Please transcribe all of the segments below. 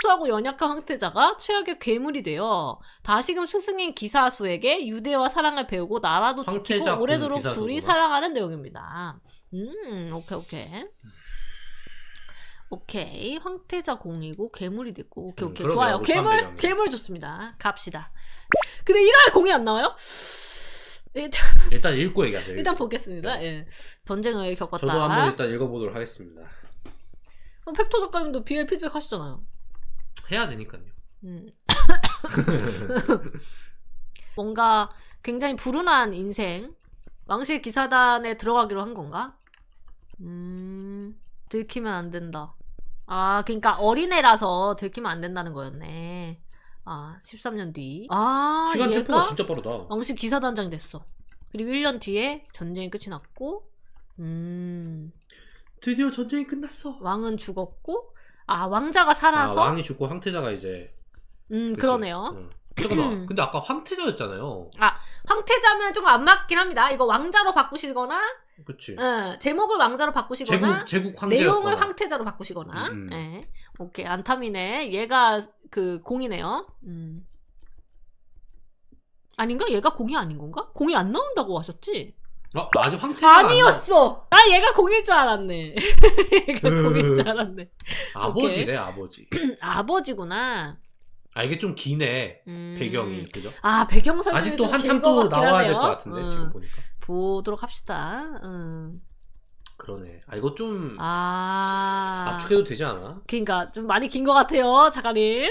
수하고 연약한 황태자가 최악의 괴물이 되어 다시금 스승인 기사수에게 유대와 사랑을 배우고 나라도 지키고 오래도록 둘이 사랑하는 내용입니다. 오케이. 오케이. 황태자 공이고 괴물이 됐고. 오케이. 좋아요. 괴물 좋습니다. 갑시다. 근데 1화에 공이 안 나와요? 일단 읽고 얘기하세요. 일단 보겠습니다. 예. 전쟁을 겪었다. 저도 한번 일단 읽어보도록 하겠습니다. 팩토 작가님도 BL 피드백 하시잖아요. 해야 되니까요. 뭔가 굉장히 불운한 인생. 왕실 기사단에 들어가기로 한 건가? 들키면 안 된다. 아, 그러니까 어린애라서 들키면 안 된다는 거였네. 아, 13년 뒤. 아, 시간 얘가 템포가 진짜 빠르다. 왕실 기사단장이 됐어. 그리고 1년 뒤에 전쟁이 끝이 났고, 드디어 전쟁이 끝났어. 왕은 죽었고, 아, 왕자가 살아서. 왕이 죽고 황태자가 이제. 그러네요. 잠깐만. 근데 아까 황태자였잖아요. 아, 황태자면 조금 안 맞긴 합니다. 이거 왕자로 바꾸시거나, 그치. 제목을 왕자로 바꾸시거나, 제국 황제였거나. 내용을 황태자로 바꾸시거나. 네. 오케이. 안타미네. 얘가 그 공이네요. 아닌가? 얘가 공이 아닌 건가? 공이 안 나온다고 하셨지? 아직 황태자 아니었어. 나 얘가 공일 줄 알았네. 얘가 공일 줄 알았네. 아버지래. 아버지. 아버지구나. 아, 이게 좀 기네. 배경이. 그죠? 아, 배경 설명이 아직도 좀 한참 또 나와야 될 것 하네요. 같은데 지금 보니까. 보도록 합시다. 그러네. 아, 이거 좀 아, 압축해도 되지 않아? 그러니까 좀 많이 긴 것 같아요, 작가님.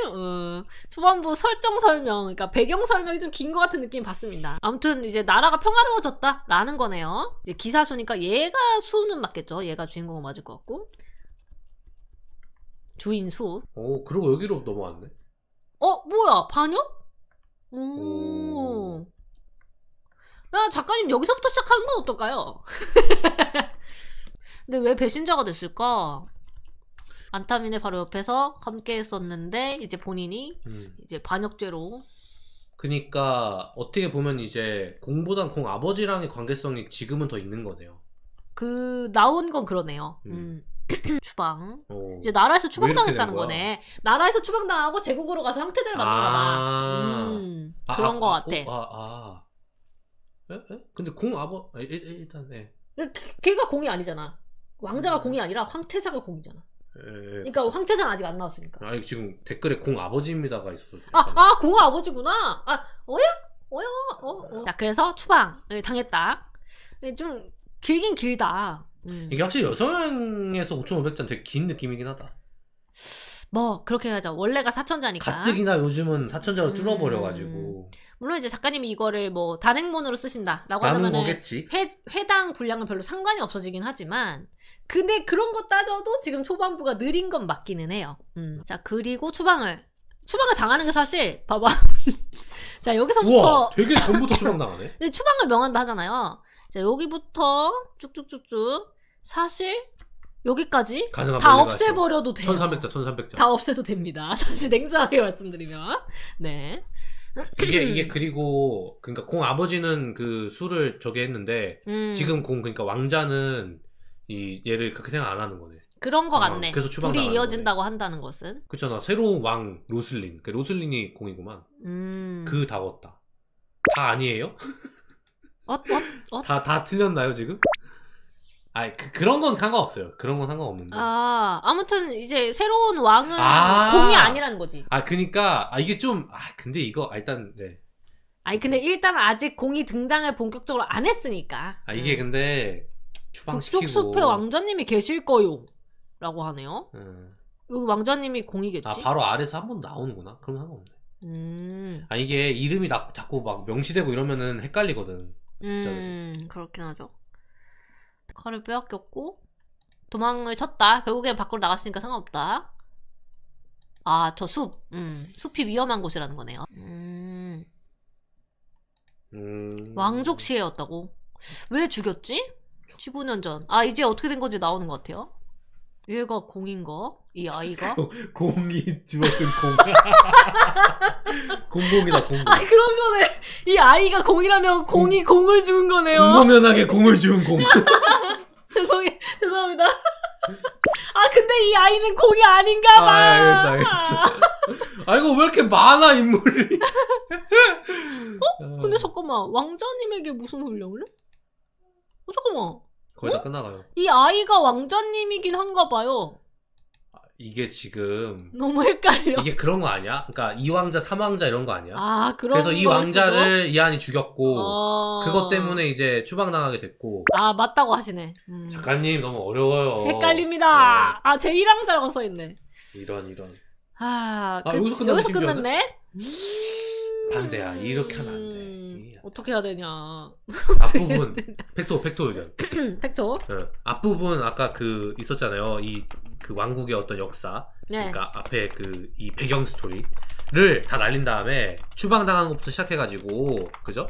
초반부 설정 설명, 그러니까 배경 설명이 좀 긴 것 같은 느낌 받습니다. 아무튼 이제 나라가 평화로워졌다라는 거네요. 이제 기사수니까 얘가 수는 맞겠죠. 얘가 주인공은 맞을 것 같고. 주인수. 오, 그리고 여기로 넘어왔네. 뭐야? 반역? 오. 야, 작가님 여기서부터 시작하는 건 어떨까요? 근데 왜 배신자가 됐을까? 안타민의 바로 옆에서 함께 했었는데 이제 본인이 이제 반역죄로. 그니까 어떻게 보면 이제 공보단 공 아버지랑의 관계성이 지금은 더 있는 거네요. 나온 건 그러네요. 추방. 오. 이제 나라에서 추방당했다는 거네. 나라에서 추방당하고 제국으로 가서 황태자를 만드나 봐. 그런 거 같아. 근데 공 일단 걔가 공이 아니잖아. 왕자가 공이 아니라 황태자가 공이잖아. 그러니까 황태자는 아직 안 나왔으니까. 아니, 지금 댓글에 공 아버지입니다가 있어서. 공 아버지구나. 자, 그래서 추방을 당했다. 좀 길긴 길다. 이게 확실히 여성에서 5,500잔 되게 긴 느낌이긴 하다. 뭐 그렇게 해야죠. 원래가 사천자니까. 가뜩이나 요즘은 사천자로 줄어버려가지고. 물론 이제 작가님이 이거를 뭐 단행본으로 쓰신다라고 하면은 회당 분량은 별로 상관이 없어지긴 하지만, 근데 그런 거 따져도 지금 초반부가 느린 건 맞기는 해요. 자, 그리고 추방을 당하는 게 사실 봐봐. 자, 여기서부터 우와, 되게 전부터 추방당하네. 추방을 명한다 하잖아요. 자, 여기부터 쭉쭉쭉쭉 사실 여기까지 다 없애버려도 돼요. 1300자. 다 없애도 됩니다. 사실 냉정하게 말씀드리면. 네. 이게 그리고 그러니까 공 아버지는 그 수를 저게 했는데 지금 그러니까 왕자는 얘를 그렇게 생각 안 하는 거네. 그런 거 같네. 그래서 둘이 이어진다고 거네. 한다는 것은. 그렇잖아. 새로운 왕 로슬린. 로슬린이 공이구만. 그 다웠다. 다 아니에요? 다 틀렸나요 지금? 그런 건 상관없어요. 그런 건 상관없는데. 아무튼 이제 새로운 왕은 공이 아니라는 거지. 그니까 이게 좀 근데 이거 일단 네. 근데 일단 아직 공이 등장을 본격적으로 안 했으니까. 이게 근데 추방시키고 북쪽 숲에 왕자님이 계실 거요 라고 하네요. 여기 왕자님이 공이겠지? 바로 아래서 한 번 나오는구나. 그럼 상관없네. 이게 이름이 자꾸 막 명시되고 이러면은 헷갈리거든. 그렇긴 하죠. 칼을 빼앗겼고 도망을 쳤다. 결국엔 밖으로 나갔으니까 상관없다. 저 숲이 위험한 곳이라는 거네요. 왕족 시해였다고. 왜 죽였지? 15년 전. 이제 어떻게 된 건지 나오는 것 같아요. 얘가 공인가? 이 아이가? 공이 죽었은 공공이다 공공. 그런 거네. 이 아이가 공이라면 공이 공을 죽은 거네요. 공공연하게 공을 죽은 공. 죄송합니다. 근데 이 아이는 공이 아닌가 봐. 알겠어. 아 이거 왜 이렇게 많아 인물이? 근데 잠깐만 왕자님에게 무슨 훈령을 해? 잠깐만. 거의 다 끝나가요. 이 아이가 왕자님이긴 한가 봐요. 이게 지금 너무 헷갈려. 이게 그런 거 아니야? 그러니까 2왕자, 3왕자 이런 거 아니야? 아, 그래서 이 왕자를 이한이 죽였고 그것 때문에 이제 추방당하게 됐고. 아, 맞다고 하시네. 작가님 너무 어려워요. 헷갈립니다. 네. 아, 제1왕자라고 써있네. 이런. 여기서 끝났네? 반대야. 이렇게 하면 안 돼. 어떻게 해야 되냐. 앞부분 팩토 의견. 팩토. 네. 앞부분 아까 그 있었잖아요. 그 왕국의 어떤 역사. 네. 그러니까 앞에 그 이 배경 스토리를 다 날린 다음에 추방당한 것부터 시작해가지고 그죠?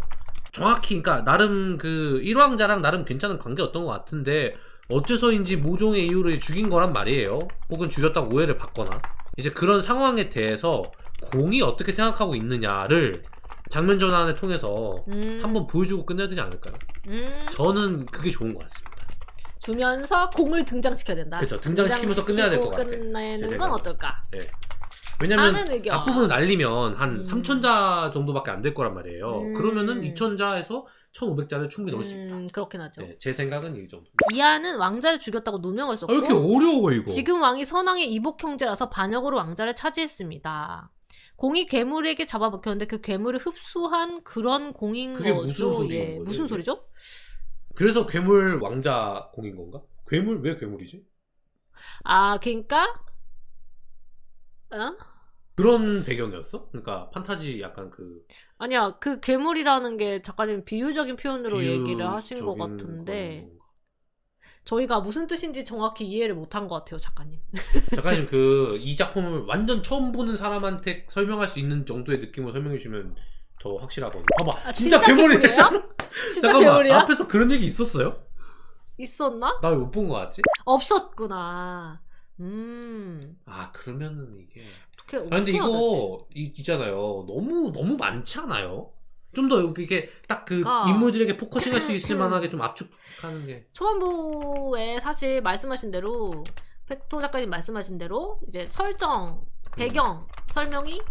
정확히 그러니까 나름 그 1왕자랑 나름 괜찮은 관계였던 것 같은데 어째서인지 모종의 이유로 죽인 거란 말이에요. 혹은 죽였다고 오해를 받거나 이제 그런 상황에 대해서 공이 어떻게 생각하고 있느냐를 장면 전환을 통해서 한번 보여주고 끝내야 되지 않을까요? 저는 그게 좋은 것 같습니다. 주면서 공을 등장시켜야 된다. 그렇죠. 등장시키면서 끝내야 될 것 같아. 끝내는 건 어떨까? 네. 왜냐면 의견. 앞부분을 날리면 한 3000자 정도밖에 안 될 거란 말이에요. 그러면은 2000자에서 1500자를 충분히 넣을 수 있다. 그렇긴 하죠. 네, 제 생각은 이 정도. 이하는 왕자를 죽였다고 누명을 썼고 왜 이렇게 어려워 이거. 지금 왕이 선왕의 이복 형제라서 반역으로 왕자를 차지했습니다. 공이 괴물에게 잡아먹혔는데 그 괴물을 흡수한 그런 공인 그게 거죠. 무슨 소리인 거예요? 무슨 소리죠? 그래서 괴물 왕자 공인 건가? 괴물 왜 괴물이지? 아, 그러니까 그런 배경이었어? 그러니까 판타지 약간 그 아니야, 그 괴물이라는 게 작가님 비유적인 표현으로 얘기를 하신 것 같은데 저희가 무슨 뜻인지 정확히 이해를 못한 것 같아요, 작가님. 작가님 이 작품을 완전 처음 보는 사람한테 설명할 수 있는 정도의 느낌으로 설명해 주면 더 확실하거든요. 봐봐, 진짜 괴물이야. 진짜 괴물이야? 앞에서 그런 얘기 있었어요? 있었나? 나 왜 못 본 거 같지? 없었구나. 아 그러면은 이게. 어떻게 근데 이거 있잖아요. 너무 많지 않아요? 좀 더 이게 딱 그 인물들에게 포커싱할 수 있을 만하게 좀 압축하는 게. 초반부에 사실 말씀하신 대로 팩토 작가님 말씀하신 대로 이제 설정, 배경 설명이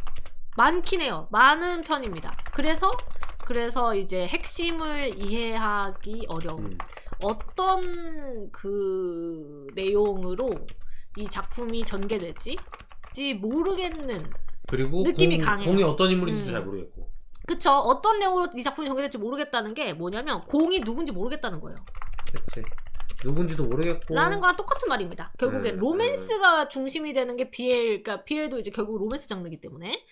많긴 해요. 많은 편입니다. 그래서 이제 핵심을 이해하기 어려운 어떤 그 내용으로 이 작품이 전개될지 모르겠는 그리고 느낌이 강해요. 공이 어떤 인물인지도 잘 모르겠고. 그쵸. 어떤 내용으로 이 작품이 전개될지 모르겠다는 게 뭐냐면 공이 누군지 모르겠다는 거예요. 그치. 누군지도 모르겠고 라는 거랑 똑같은 말입니다. 결국엔 로맨스가 중심이 되는 게 그러니까 비엘도 이제 결국 로맨스 장르이기 때문에.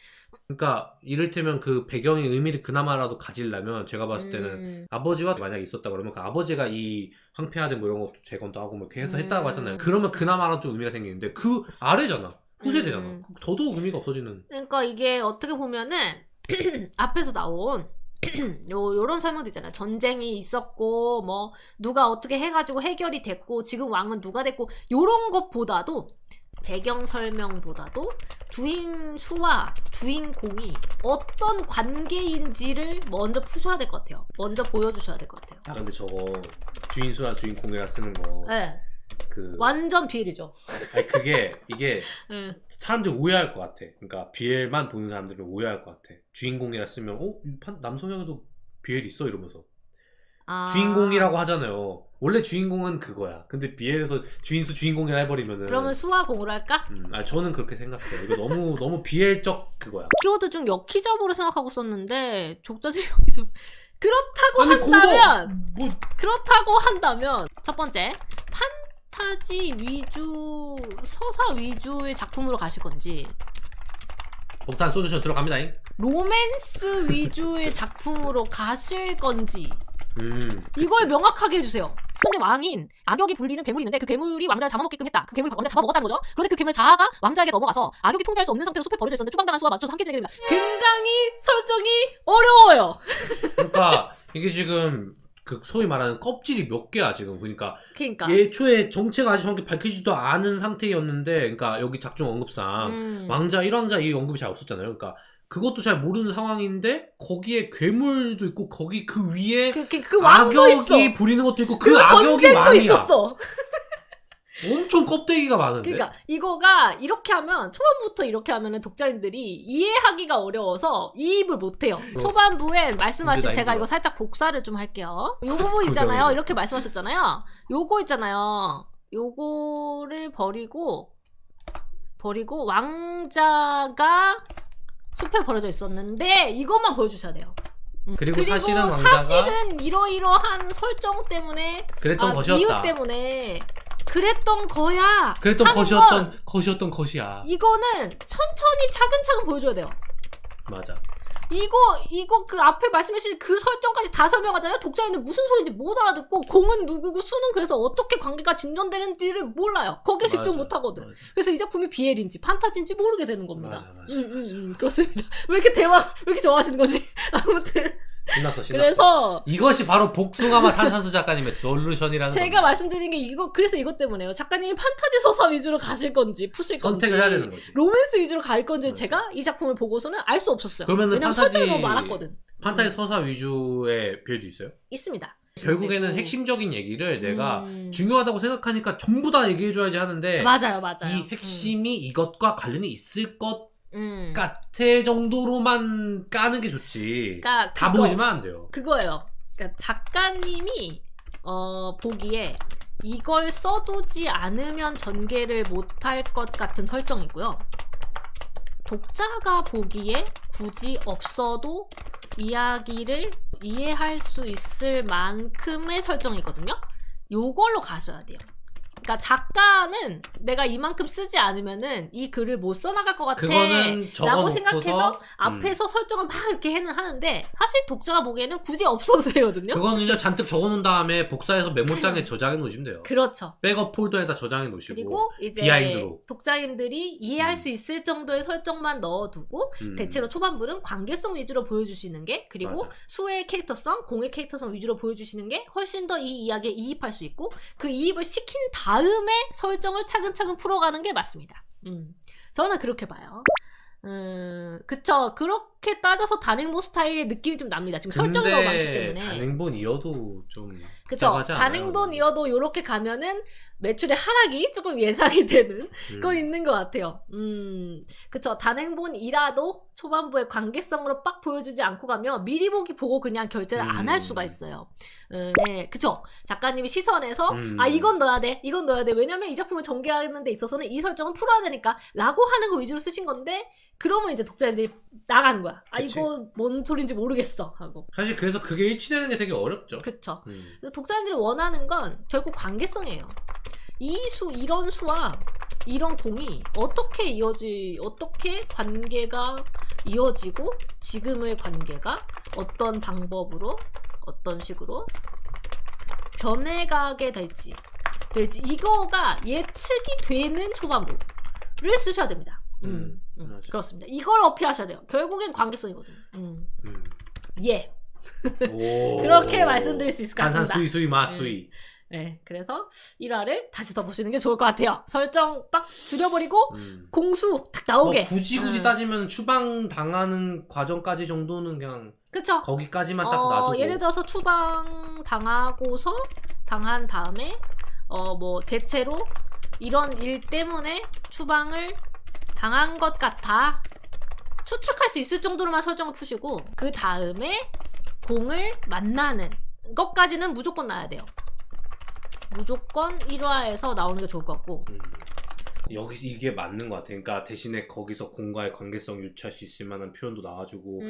그러니까 이를테면 그 배경의 의미를 그나마라도 가지려면 제가 봤을 때는 아버지와 만약에 있었다 그러면 그 아버지가 이 황폐화된 뭐 이런 것도 재건도 하고 뭐 이렇게 해서 했다고 하잖아요. 그러면 그나마라도 좀 의미가 생기는데 그 아래잖아. 후세대잖아. 더더욱 의미가 없어지는. 그러니까 이게 어떻게 보면은 앞에서 나온 요런 설명도 있잖아요. 전쟁이 있었고 뭐 누가 어떻게 해가지고 해결이 됐고 지금 왕은 누가 됐고 요런 것보다도 배경 설명보다도 주인수와 주인공이 어떤 관계인지를 먼저 푸셔야 될 것 같아요. 먼저 보여주셔야 될 것 같아요. 아 근데 저거 주인수랑 주인공이라 쓰는 거 네. 완전 비엘이죠. 아니 이게 사람들이 오해할 것 같아. 그러니까 비엘만 보는 사람들은 오해할 것 같아. 주인공이라 쓰면 남성형에도 비엘이 있어 이러면서 주인공이라고 하잖아요. 원래 주인공은 그거야. 근데 비엘에서 주인공이라 해버리면은 그러면 수와 공으로 할까? 저는 그렇게 생각해요. 이거 너무 비엘적 그거야. 키워드 중 여키잡으로 생각하고 썼는데 족자질 여기 좀 그렇다고 한다면 첫 번째 판타지 위주 서사 위주의 작품으로 가실 건지 폭탄 소주션 들어갑니다. 로맨스 위주의 작품으로 가실 건지 이걸 명확하게 해주세요. 현재 왕인 악역이 불리는 괴물이 있는데 그 괴물이 왕자를 잡아먹게끔 했다. 그 괴물이 왕자를 잡아먹었다는 거죠. 그런데 그 괴물 자아가 왕자에게 넘어가서 악역이 통제할 수 없는 상태로 숲에 버려져 있었는데 추방당한 수와 맞춰서 함께 지내게 됩니다. 굉장히 설정이 어려워요. 그러니까 이게 지금 그 소위 말하는 껍질이 몇 개야 지금. 그러니까 예초에 정체가 아직 정확히 밝히지도 않은 상태였는데, 그러니까 여기 작중 언급상 왕자 1왕자 이 언급이 잘 없었잖아요. 그러니까 그것도 잘 모르는 상황인데 거기에 괴물도 있고 거기 그 위에 그 왕도 악역이 있어. 부리는 것도 있고 그 악역이 왕이야. 있었어. 엄청 껍데기가 많은데. 그러니까 이거가 이렇게 하면 초반부터 이렇게 하면은 독자님들이 이해하기가 어려워서 이입을 못해요. 초반부에 말씀하신 제가 힘들어. 이거 살짝 복사를 좀 할게요. 요 부분 있잖아요. 이렇게 말씀하셨잖아요. 요거 있잖아요. 요거를 버리고 왕자가 숲에 버려져 있었는데 이것만 보여주셔야 돼요. 그리고 사실은 왕자가 사실은 이러이러한 설정 때문에 그랬던 것이었다. 이유 때문에 그랬던 거야. 그랬던 하는 것이었던 것이야. 이거는 천천히 차근차근 보여줘야 돼요. 맞아. 이거 그 앞에 말씀해주신 그 설정까지 다 설명하잖아요. 독자인데 무슨 소리인지 못 알아듣고 공은 누구고 수는 그래서 어떻게 관계가 진전되는지를 몰라요. 거기에 집중 못 하거든. 그래서 이 작품이 BL인지 판타지인지 모르게 되는 겁니다. 맞아. 그렇습니다. 왜 이렇게 좋아하시는 거지? 아무튼 신났어. 그래서 이것이 바로 복숭아맛 탄산수 작가님의 솔루션이라는 제가 겁니다. 말씀드린 게 그래서 이것 때문에요. 작가님이 판타지 서사 위주로 가실 건지 푸실 건지 선택을 해야 되는 거지. 로맨스 위주로 갈 건지 맞아. 제가 이 작품을 보고서는 알 수 없었어요. 그러면은 왜냐면 설정이 너무 많았거든. 판타지 서사 위주의 별도 있어요? 있습니다. 결국에는 핵심적인 얘기를 내가 중요하다고 생각하니까 전부 다 얘기해줘야지 하는데 맞아요. 이 핵심이 이것과 관련이 있을 것 음. 같아 정도로만 까는 게 좋지. 그러니까 다 보지만 안 돼요. 그거예요. 그러니까 작가님이 보기에 이걸 써두지 않으면 전개를 못할 것 같은 설정이고요. 독자가 보기에 굳이 없어도 이야기를 이해할 수 있을 만큼의 설정이거든요. 요걸로 가셔야 돼요. 그러니까 작가는 내가 이만큼 쓰지 않으면은 이 글을 못 써나갈 것 같아 그거는 라고 생각해서 앞에서 설정을 막 이렇게 하는데 사실 독자가 보기에는 굳이 없어도 되거든요. 그거는요 잔뜩 적어놓은 다음에 복사해서 메모장에 저장해 놓으시면 돼요. 그렇죠. 백업 폴더에다 저장해 놓으시고 그리고 이제 비하인드로. 독자님들이 이해할 수 있을 정도의 설정만 넣어두고 대체로 초반부는 관계성 위주로 보여주시는 게 그리고 맞아. 수의 캐릭터성, 공의 캐릭터성 위주로 보여주시는 게 훨씬 더 이 이야기에 이입할 수 있고 그 이입을 시킨 다음에 설정을 차근차근 풀어가는 게 맞습니다. 저는 그렇게 봐요. 그쵸. 그렇게 따져서 단행본 스타일의 느낌이 좀 납니다. 지금 설정이 너무 많기 때문에. 단행본이어도 좀 그쵸. 복잡하지 않아요? 단행본이어도 요렇게 가면은 매출의 하락이 조금 예상이 되는 건 있는 것 같아요. 그쵸. 단행본이라도 초반부에 관계성으로 빡 보여주지 않고 가면 미리 보기 보고 그냥 결제를 안 할 수가 있어요. 네, 그쵸. 작가님이 시선에서 이건 넣어야 돼. 이건 넣어야 돼. 왜냐면 이 작품을 전개하는 데 있어서는 이 설정은 풀어야 되니까 라고 하는 거 위주로 쓰신 건데 그러면 이제 독자들이 나가는 거야. 그치. 이거 뭔 소린지 모르겠어 하고. 사실 그래서 그게 일치되는 게 되게 어렵죠. 그쵸. 그래서 독자님들이 원하는 건 결국 관계성이에요. 이런 수와 이런 공이 어떻게 관계가 이어지고 지금의 관계가 어떤 방법으로 어떤 식으로 변해가게 될지 이거가 예측이 되는 초반부를 쓰셔야 됩니다. 그렇습니다. 이걸 어필하셔야 돼요. 결국엔 관계성이거든요. 예. 그렇게 말씀드릴 수 있을 것 같습니다. 탄산 수이 마수이. 네, 그래서 1화를 다시 더 보시는 게 좋을 것 같아요. 설정 빡 줄여버리고 공수 딱 나오게. 굳이 따지면 추방 당하는 과정까지 정도는 그냥 그쵸. 거기까지만 딱 놔두고. 예를 들어서 추방 당하고서 당한 다음에 뭐 대체로 이런 일 때문에 추방을 당한 것 같아 추측할 수 있을 정도로만 설정을 푸시고 그 다음에 공을 만나는 것까지는 무조건 나야 돼요. 무조건 1화에서 나오는 게 좋을 것 같고 여기 이게 맞는 것 같아. 그러니까 대신에 거기서 공과의 관계성 유치할 수 있을 만한 표현도 나와주고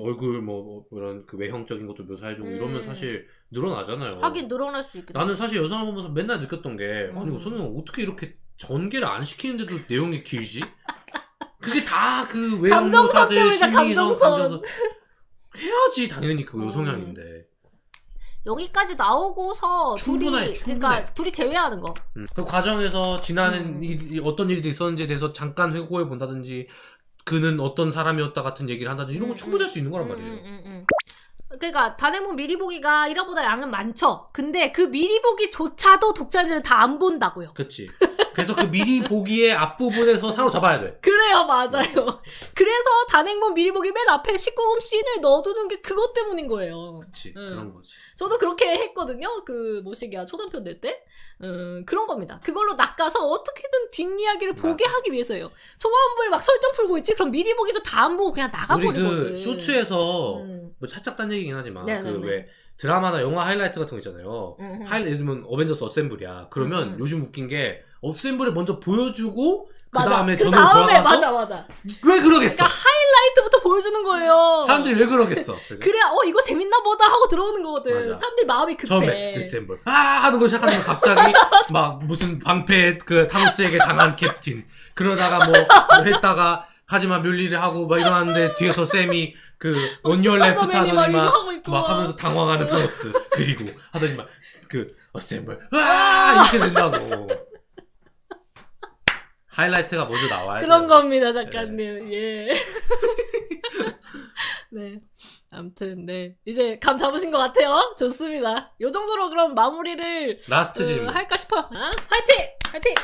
얼굴 뭐 이런 그 외형적인 것도 묘사해주고 이러면 사실 늘어나잖아요. 하긴 늘어날 수 있겠다. 나는 사실 여성을 보면서 맨날 느꼈던 게 아니 여성은 어떻게 이렇게 전개를 안 시키는데도 내용이 길지? 그게 다 그 외형묘사들 심리성 감정선 해야지 당연히 그 여성향인데 여기까지 나오고서 충분해. 그러니까 둘이 제외하는 거. 그 과정에서 지나는 어떤 일이 있었는지에 대해서 잠깐 회고해 본다든지 그는 어떤 사람이었다 같은 얘기를 한다든지 이런 거 충분히 할 수 있는 거란 말이에요. 그러니까 단행본 미리 보기가 1화보다 양은 많죠. 근데 그 미리 보기조차도 독자님들은 다 안 본다고요. 그치. 그래서 그 미리 보기의 앞부분에서 사로잡아야 돼. 그래요, 맞아요. 그래서 단행본 미리 보기 맨 앞에 19금 씬을 넣어두는 게 그것 때문인 거예요. 그치. 그런 거지. 저도 그렇게 했거든요. 그 뭐시기야 초단편 낼 때. 그런 겁니다. 그걸로 낚아서 어떻게든 뒷이야기를 보게 하기 위해서예요. 초반부에 막 설정 풀고 있지? 그럼 미리 보기도 다 안 보고 그냥 나가버리거든. 우리 그 쇼츠에서 뭐 살짝 딴 얘기긴 하지만 그 왜 드라마나 영화 하이라이트 같은 거 있잖아요. 예를 들면 어벤져스 어셈블이야. 그러면 요즘 웃긴 게 어셈블을 먼저 보여주고 그 다음에 전으로 돌아가서 맞아. 왜 그러겠어? 그러니까 하이라이트부터 보여주는 거예요. 사람들이 왜 그러겠어? 그래야 이거 재밌나 보다 하고 들어오는 거거든. 맞아. 사람들이 마음이 급해. 처음에 어셈블 하는 거 시작하면 갑자기 막 무슨 방패 그 타노스에게 당한 캡틴 그러다가 뭐 했다가 하지만 뮬리를 하고 막 이러는데 뒤에서 쌤이 그 원열 레프트 하더니 막 하면서 당황하는 타노스 그리고 하더니 막 그 어셈블 이렇게 된다고. 하이라이트가 먼저 나와야 그런 돼요. 겁니다, 작가님. 예. 네. 아무튼 네. 이제 감 잡으신 것 같아요. 좋습니다. 요 정도로 그럼 마무리를 라스트 질문 할까 싶어요. 화이팅! 화이팅!